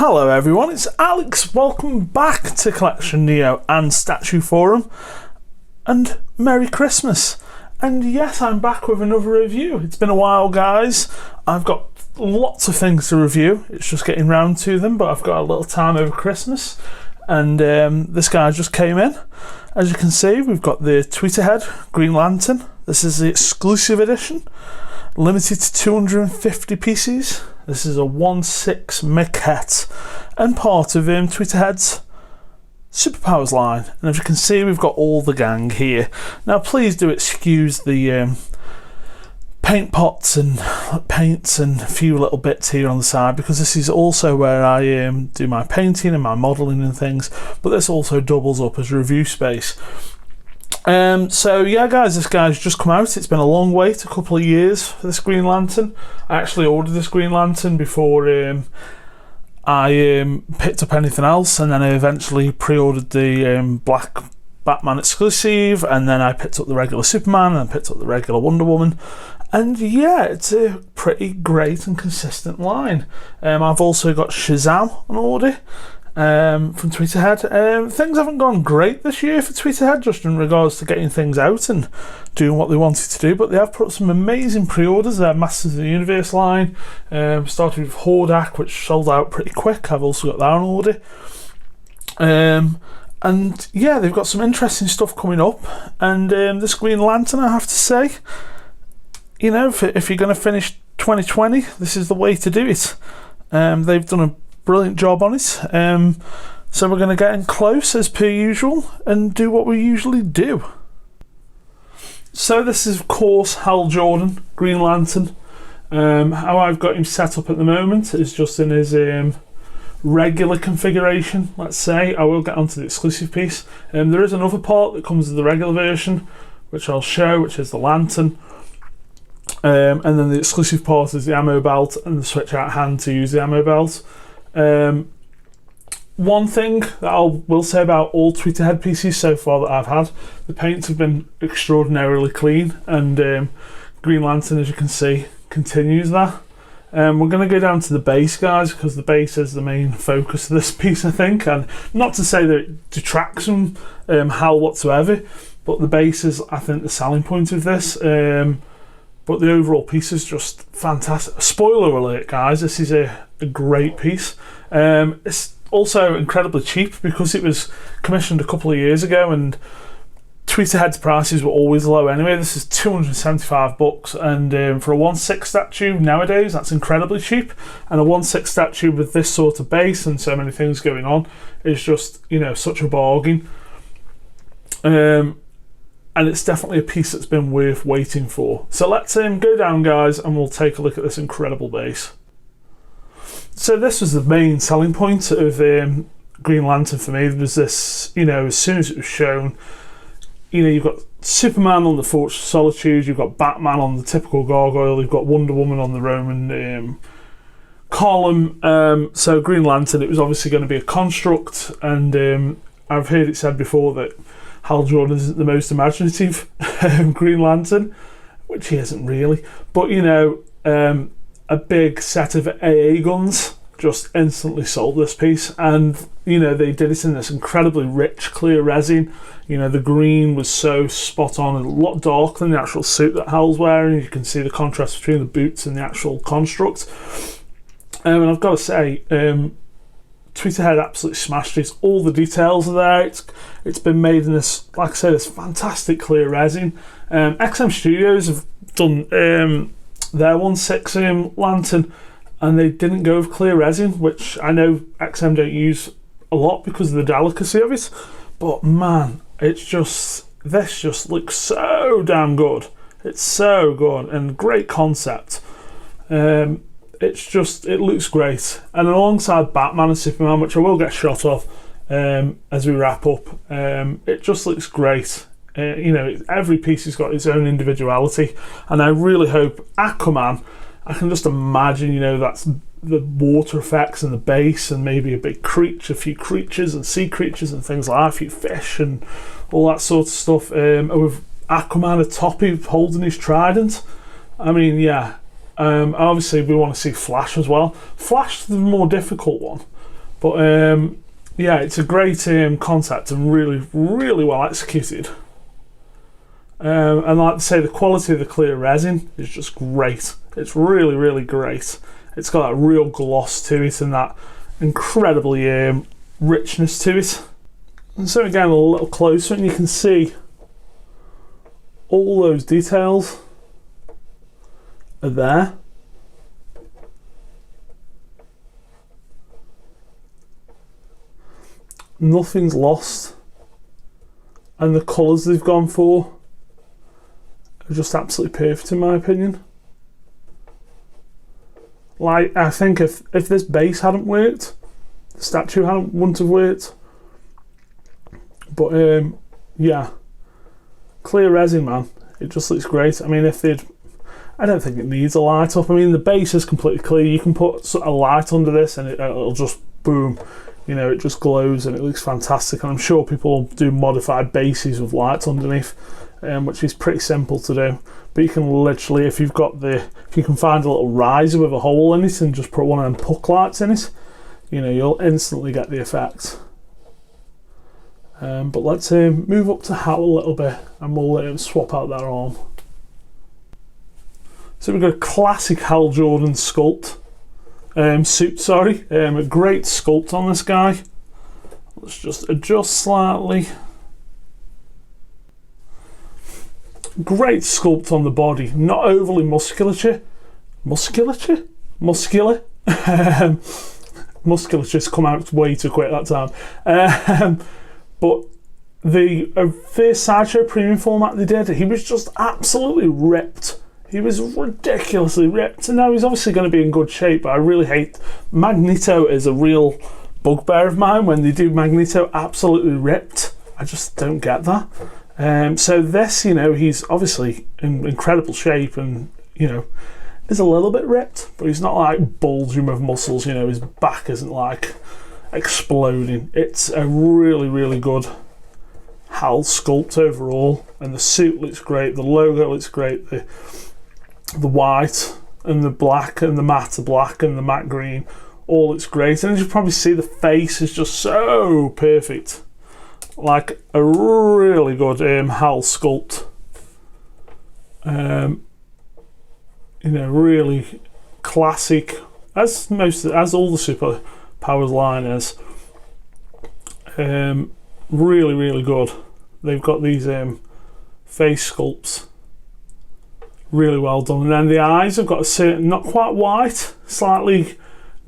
Hello everyone, it's Alex. Welcome back to Collection Neo and StatueForum, and Merry Christmas. And yes, I'm back with another review. It's been a while, guys. I've got lots of things to review. It's just getting round to them, but I've got a little time over Christmas. And this guy just came in. As you can see, we've got the Tweeterhead Green Lantern. This is the exclusive edition, limited to 250 pieces. This is a 1/6 Maquette and part of Tweeterhead's Superpowers line. And as you can see, we've got all the gang here. Now, please do excuse the paint pots and paints and a few little bits here on the side, because this is also where I do my painting and my modelling and things, but this also doubles up as review space. So yeah, guys, this guy's just come out. It's been a long wait, a couple of years for this Green Lantern. I actually ordered this Green Lantern before I picked up anything else, and then I eventually pre-ordered the Black Batman exclusive, and then I picked up the regular Superman, and I picked up the regular Wonder Woman. And yeah, it's a pretty great and consistent line. I've also got Shazam on order from Tweeterhead. Things haven't gone great this year for Tweeterhead, just in regards to getting things out and doing what they wanted to do, but they have put up some amazing pre-orders. Their Masters of the Universe line started with Hordak, which sold out pretty quick. I've also got that on order. And yeah, they've got some interesting stuff coming up, and this Green Lantern, I have to say, you know, if you're going to finish 2020, this is the way to do it. They've done a brilliant job on it. So we're going to get in close as per usual and do what we usually do. So this is, of course, Hal Jordan, Green Lantern. How I've got him set up at the moment is just in his regular configuration, let's say. I will get onto the exclusive piece. There is another part that comes with the regular version, which I'll show, which is the lantern. And then the exclusive part is the ammo belt and the switch out hand to use the ammo belt. One thing that I will say about all Tweeterhead pieces so far that I've had, the paints have been extraordinarily clean, and Green Lantern, as you can see, continues that. We're going to go down to the base, guys, because the base is the main focus of this piece, I think, and not to say that it detracts from Hal whatsoever, but the base is, I think, the selling point of this. But the overall piece is just fantastic. Spoiler alert, guys, this is a great piece. It's also incredibly cheap because it was commissioned a couple of years ago, and Tweeterhead's prices were always low anyway. This is $275, and for a 1/6 statue nowadays, that's incredibly cheap. And a 1/6 statue with this sort of base and so many things going on is just, you know, such a bargain. And it's definitely a piece that's been worth waiting for. So let's go down, guys, and we'll take a look at this incredible base. So this was the main selling point of Green Lantern for me. There was this, you know, as soon as it was shown, you know, you've got Superman on the Fortress of Solitude, you've got Batman on the typical gargoyle, you've got Wonder Woman on the Roman column. So Green Lantern, it was obviously going to be a construct, and I've heard it said before that Hal Jordan isn't the most imaginative Green Lantern, which he isn't really. But, you know, a big set of AA guns just instantly sold this piece. And, you know, they did it in this incredibly rich, clear resin. You know, the green was so spot on and a lot darker than the actual suit that Hal's wearing. You can see the contrast between the boots and the actual construct. And I've got to say, Tweeterhead absolutely smashed it. All the details are there. It's been made in this, like I say, this fantastic clear resin. XM Studios have done their 1/6 lantern, and they didn't go with clear resin, which I know XM don't use a lot because of the delicacy of it. But man, this just looks so damn good. It's so good and great concept. It looks great, and alongside Batman and Superman, which I will get shot of as we wrap up, it just looks great. You know, every piece has got its own individuality, and I really hope Aquaman, I can just imagine, you know, that's the water effects and the base, and maybe a big creature, a few creatures and sea creatures and things like that, a few fish and all that sort of stuff, with Aquaman atop him holding his trident. I mean, yeah. Obviously we want to see Flash as well. Flash is the more difficult one, But yeah, it's a great concept and really, really well executed. And like I say, the quality of the clear resin is just great. It's really, really great. It's got that real gloss to it and that incredibly richness to it. And so again, a little closer and you can see all those details are there. Nothing's lost, and the colours they've gone for are just absolutely perfect in my opinion. Like, I think if this base hadn't worked, the statue wouldn't have worked. But yeah, clear resin, man, it just looks great. I mean, I don't think it needs a light up. I mean, the base is completely clear. You can put a light under this and it'll just boom. You know, it just glows and it looks fantastic. And I'm sure people do modified bases with lights underneath, which is pretty simple to do. But you can literally, if you can find a little riser with a hole in it and just put one of them puck lights in it, you know, you'll instantly get the effect. But let's move up to Hal a little bit and we'll swap out that arm. So we've got a classic Hal Jordan sculpt. Suit, sorry. A great sculpt on this guy. Let's just adjust slightly. Great sculpt on the body, not overly musculature. Muscular. Musculature's come out way too quick that time. But the first Sideshow premium format they did, he was just absolutely ripped. He was ridiculously ripped, and now he's obviously going to be in good shape, but I really hate... Magneto is a real bugbear of mine when they do Magneto absolutely ripped. I just don't get that. So this, you know, he's obviously in incredible shape and, you know, is a little bit ripped, but he's not like bulging with muscles, you know, his back isn't like exploding. It's a really, really good Hal sculpt overall, and the suit looks great, the logo looks great, the white and the black and the matte black and the matte green all looks great, and as you probably see, the face is just so perfect, like a really good Hal sculpt. You know, really classic, as all the Superpowers line is. Really, really good. They've got these face sculpts really well done, and then the eyes have got a certain, not quite white, slightly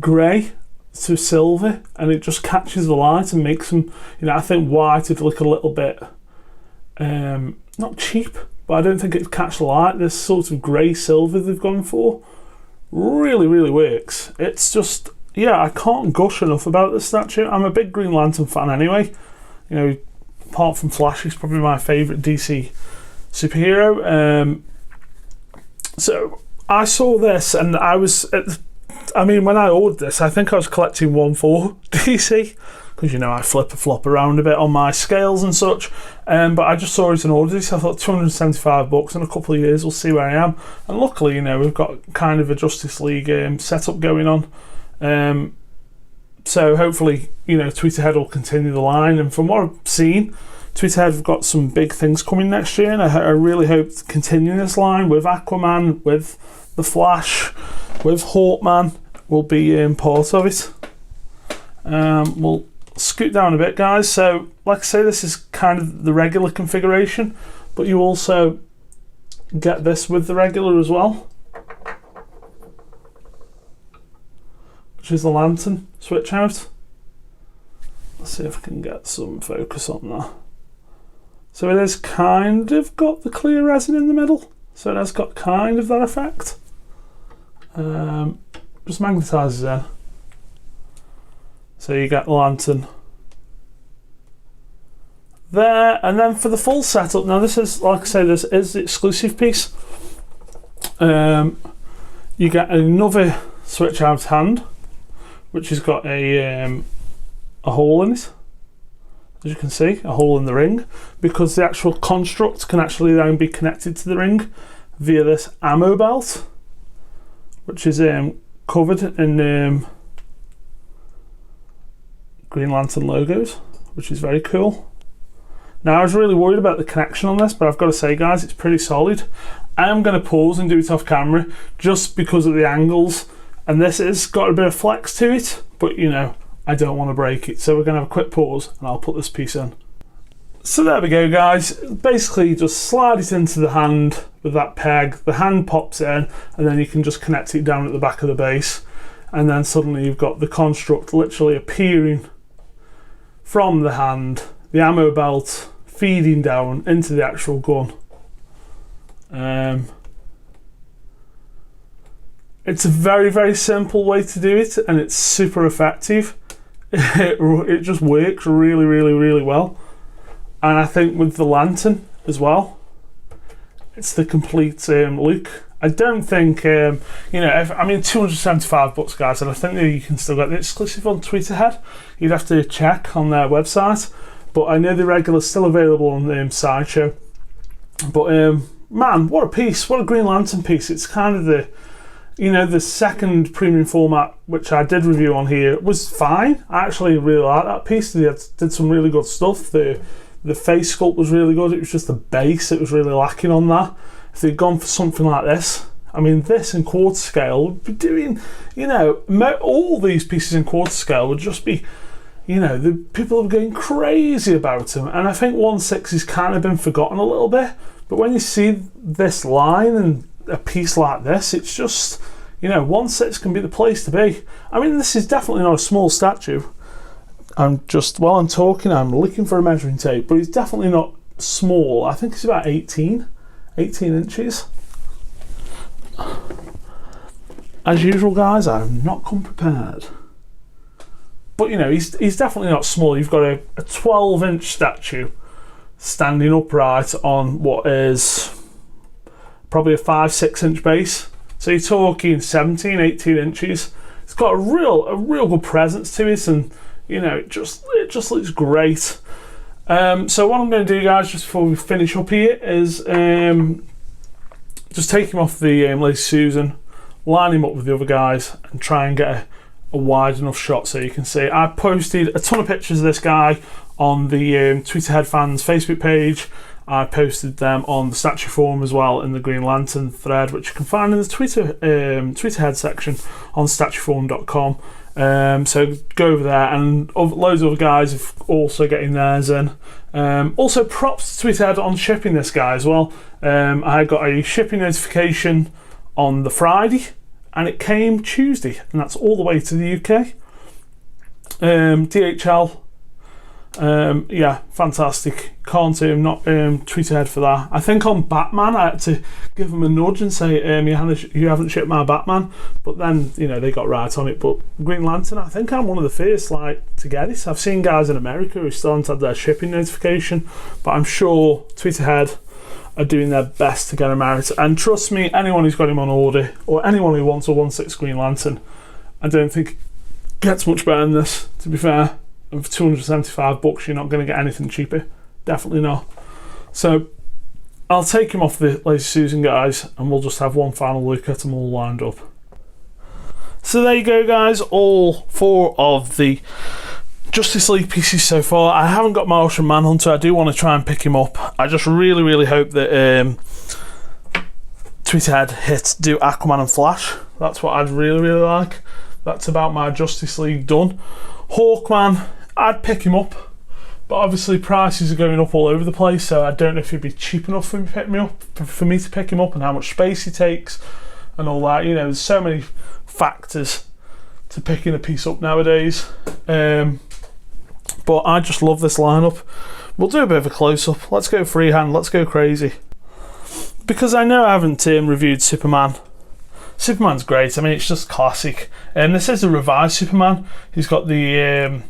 grey to silver, and it just catches the light and makes them, you know, I think white would look a little bit not cheap, but I don't think it'd catch the light. This sort of grey silver they've gone for really, really works. It's just, yeah, I can't gush enough about this statue. I'm a big Green Lantern fan anyway. You know, apart from Flash, he's probably my favourite DC superhero. So I saw this and I was, I mean, when I ordered this, I think I was collecting one for DC, because, you know, I flop around a bit on my scales and such. But I just saw it and ordered this. I thought $275 in a couple of years, we'll see where I am. And luckily, you know, we've got kind of a Justice League setup going on. So hopefully, you know, Tweeterhead will continue the line. And from what I've seen, Tweeterhead have got some big things coming next year, and I really hope to continue this line with Aquaman, with the Flash, with Hawkman will be part of it. We'll scoot down a bit, guys. So, like I say, this is kind of the regular configuration, but you also get this with the regular as well, which is the lantern switch out. Let's see if I can get some focus on that. So it has kind of got the clear resin in the middle, so it has got kind of that effect. Just magnetises in. So you get the lantern there, and then for the full setup, now this is, like I say, this is the exclusive piece. You get another switch out hand, which has got a hole in it. As you can see, a hole in the ring, because the actual construct can actually then be connected to the ring via this ammo belt, which is covered in Green Lantern logos, which is very cool. Now, I was really worried about the connection on this, but I've got to say, guys, it's pretty solid. I am going to pause and do it off camera just because of the angles, and this has got a bit of flex to it, but you know, I don't want to break it. So we're going to have a quick pause and I'll put this piece in. So there we go, guys. Basically just slide it into the hand with that peg. The hand pops in and then you can just connect it down at the back of the base, and then suddenly you've got the construct literally appearing from the hand, the ammo belt feeding down into the actual gun. It's a very, very simple way to do it, and it's super effective. It just works really, really, really well. And I think with the lantern as well, it's the complete look. I don't think, you know, I mean, $275, guys, and I think that you can still get the exclusive on Tweeterhead. You'd have to check on their website, but I know the regular's still available on Sideshow. But man, what a piece! What a Green Lantern piece! It's kind of the, you know, the second premium format, which I did review on here, was fine. I actually really like that piece. They did some really good stuff. The face sculpt was really good. It was just the base that was really lacking on that. If they'd gone for something like this, I mean, this in quarter scale would be doing, you know, all these pieces in quarter scale would just be, you know, the people are going crazy about them. And I think 1/6 has kind of been forgotten a little bit. But when you see this line and a piece like this, it's just, you know, 1/6 can be the place to be. I mean, this is definitely not a small statue. I'm just, while I'm talking, I'm looking for a measuring tape, but it's definitely not small. I think it's about 18 inches. As usual, guys, I've not come prepared. But you know, he's definitely not small. You've got a 12-inch statue standing upright on what is probably a 5-6 inch base. So you're talking 17, 18 inches. It's got a real good presence to it, and you know, it just looks great. So what I'm going to do, guys, just before we finish up here, is just take him off the Lazy Susan, line him up with the other guys, and try and get a wide enough shot so you can see. I posted a ton of pictures of this guy on the Tweeterhead fans Facebook page. I posted them on the StatueForum as well in the Green Lantern thread, which you can find in the Tweeterhead section on StatueForum.com. So go over there, and loads of other guys have also getting theirs in. Also, props to Tweeterhead on shipping this guy as well. I got a shipping notification on the Friday, and it came Tuesday, and that's all the way to the UK. DHL. Yeah, fantastic. Can't not Tweeterhead for that. I think on Batman I had to give them a nudge and say you haven't shipped my Batman, but then you know they got right on it. But Green Lantern, I think I'm one of the first to get it. I've seen guys in America who still haven't had their shipping notification, but I'm sure Tweeterhead are doing their best to get him out. And trust me, anyone who's got him on order, or anyone who wants a 1/6 Green Lantern, I don't think it gets much better than this, to be fair. And for $275, you're not going to get anything cheaper. Definitely not. So I'll take him off the Lazy Susan, guys, and we'll just have one final look at them all lined up. So there you go, guys, all 4 of the Justice League pieces so far. I haven't got Martian Manhunter. I do want to try and pick him up. I just really hope that Tweeterhead do Aquaman and Flash. That's what I'd really like. That's about my Justice League done. Hawkman, I'd pick him up, but obviously prices are going up all over the place, so I don't know if he'd be cheap enough for me to pick him up, and how much space he takes and all that. You know, there's so many factors to picking a piece up nowadays. But I just love this lineup. We'll do a bit of a close-up. Let's go freehand, let's go crazy. Because I know I haven't reviewed Superman. Superman's great. I mean, it's just classic. This is a revised Superman. He's got the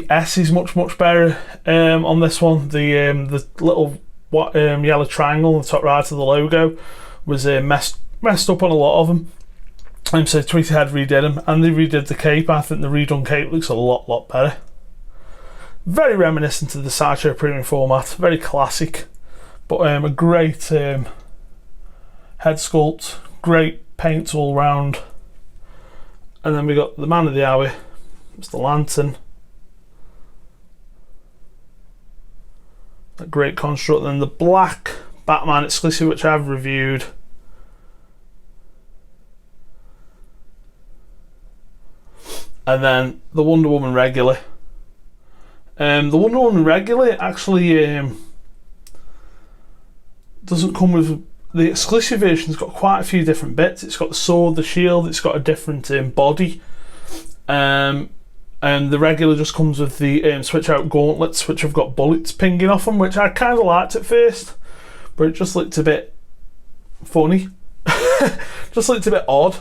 S is much better on this one. The little yellow triangle on the top right of the logo was messed up on a lot of them. So Tweeterhead redid them, and they redid the cape. I think the redone cape looks a lot better. Very reminiscent of the Sideshow premium format. Very classic, but a great head sculpt. Great paints all round. And then we got the man of the hour, Mr. Lantern. that great construct. Then the black Batman exclusive, which I've reviewed. And then the Wonder Woman regular. The Wonder Woman regular actually doesn't come with the exclusive version. It's got quite a few different bits. It's got the sword, the shield. It's got a different body. And the regular just comes with the switch out gauntlets, which have got bullets pinging off them, which I kind of liked at first, but it just looked a bit funny. Just looked a bit odd.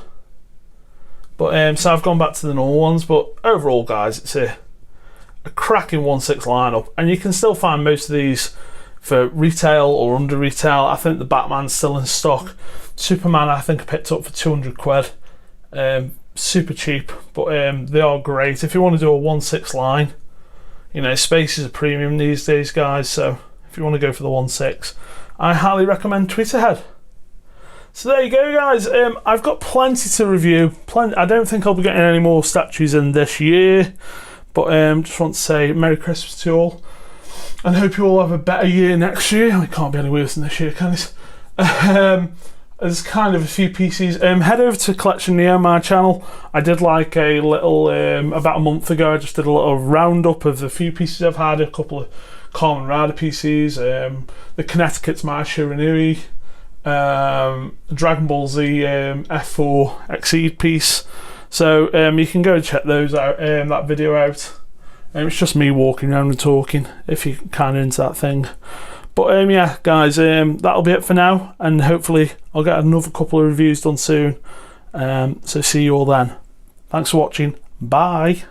But so I've gone back to the normal ones. But overall, guys, it's a cracking 1/6 lineup, and you can still find most of these for retail or under retail. I think the Batman's still in stock. Superman, I think I picked up for 200 quid. Super cheap, but they are great if you want to do a 1/6 line. You know, space is a premium these days, guys, so if you want to go for the 1/6, I highly recommend Tweeterhead. So there you go, guys. I've got plenty to review. I don't think I'll be getting any more statues in this year, but just want to say Merry Christmas to you all, and hope you all have a better year next year. It can't be any worse than this year, can it? There's kind of a few PCs. Head over to Collection Neo, my channel. I did like a little, about a month ago, I just did a little roundup of the few PCs I've had, a couple of Kamen Rider PCs, the Connecticut's my Shiranui, Dragon Ball Z F4 Exceed piece. So you can go and check those out, that video out. It's just me walking around and talking, if you're kind of into that thing. But yeah, guys, that'll be it for now, and hopefully I'll get another couple of reviews done soon. So see you all then. Thanks for watching. Bye.